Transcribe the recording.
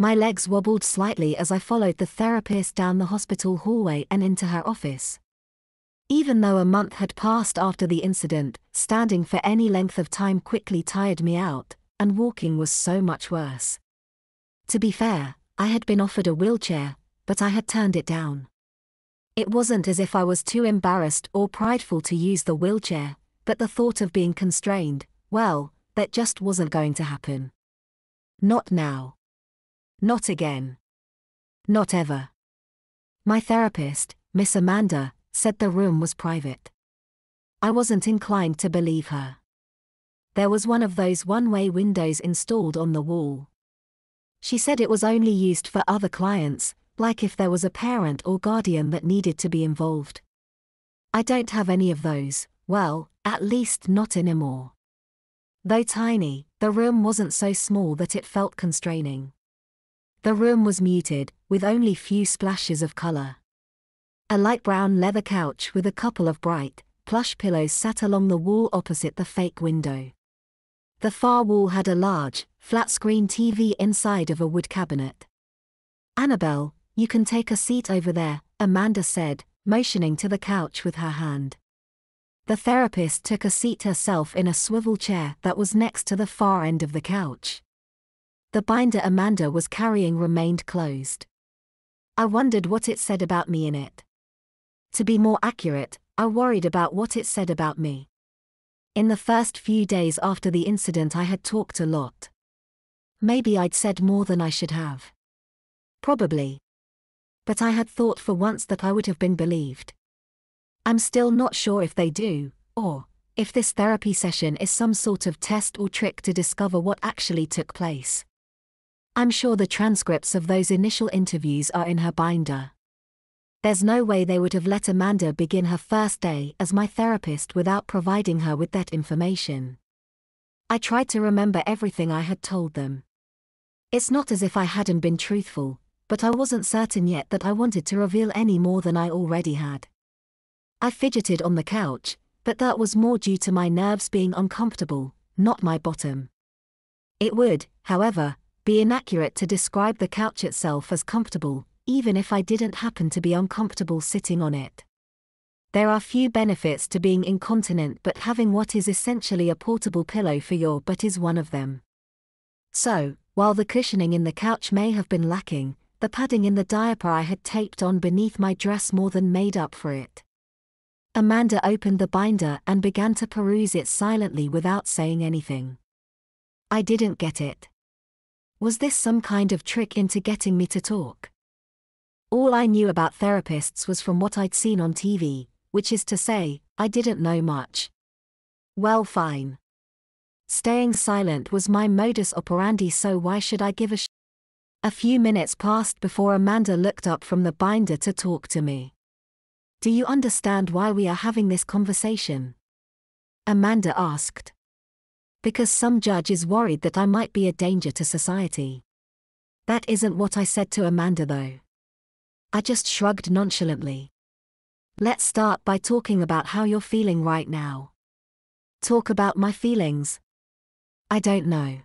My legs wobbled slightly as I followed the therapist down the hospital hallway and into her office. Even though a month had passed after the incident, standing for any length of time quickly tired me out, and walking was so much worse. To be fair, I had been offered a wheelchair, but I had turned it down. It wasn't as if I was too embarrassed or prideful to use the wheelchair, but the thought of being constrained, well, that just wasn't going to happen. Not now. Not again. Not ever. My therapist, Miss Amanda, said the room was private. I wasn't inclined to believe her. There was one of those one-way windows installed on the wall. She said it was only used for other clients, like if there was a parent or guardian that needed to be involved. I don't have any of those, well, at least not anymore. Though tiny, the room wasn't so small that it felt constraining. The room was muted, with only few splashes of color. A light brown leather couch with a couple of bright, plush pillows sat along the wall opposite the fake window. The far wall had a large, flat-screen TV inside of a wood cabinet. "Annabelle, you can take a seat over there," Amanda said, motioning to the couch with her hand. The therapist took a seat herself in a swivel chair that was next to the far end of the couch. The binder Amanda was carrying remained closed. I wondered what it said about me in it. To be more accurate, I worried about what it said about me. In the first few days after the incident I had talked a lot. Maybe I'd said more than I should have. Probably. But I had thought for once that I would have been believed. I'm still not sure if they do, or if this therapy session is some sort of test or trick to discover what actually took place. I'm sure the transcripts of those initial interviews are in her binder. There's no way they would have let Amanda begin her first day as my therapist without providing her with that information. I tried to remember everything I had told them. It's not as if I hadn't been truthful, but I wasn't certain yet that I wanted to reveal any more than I already had. I fidgeted on the couch, but that was more due to my nerves being uncomfortable, not my bottom. It would, however, be inaccurate to describe the couch itself as comfortable, even if I didn't happen to be uncomfortable sitting on it. There are few benefits to being incontinent, but having what is essentially a portable pillow for your butt is one of them. So, while the cushioning in the couch may have been lacking, the padding in the diaper I had taped on beneath my dress more than made up for it. Amanda opened the binder and began to peruse it silently without saying anything. I didn't get it. Was this some kind of trick into getting me to talk? All I knew about therapists was from what I'd seen on TV, which is to say, I didn't know much. Well, fine. Staying silent was my modus operandi, so why should I give a sh? A few minutes passed before Amanda looked up from the binder to talk to me. "Do you understand why we are having this conversation?" Amanda asked. "Because some judge is worried that I might be a danger to society." That isn't what I said to Amanda though. I just shrugged nonchalantly. "Let's start by talking about how you're feeling right now." "Talk about my feelings?" "I don't know.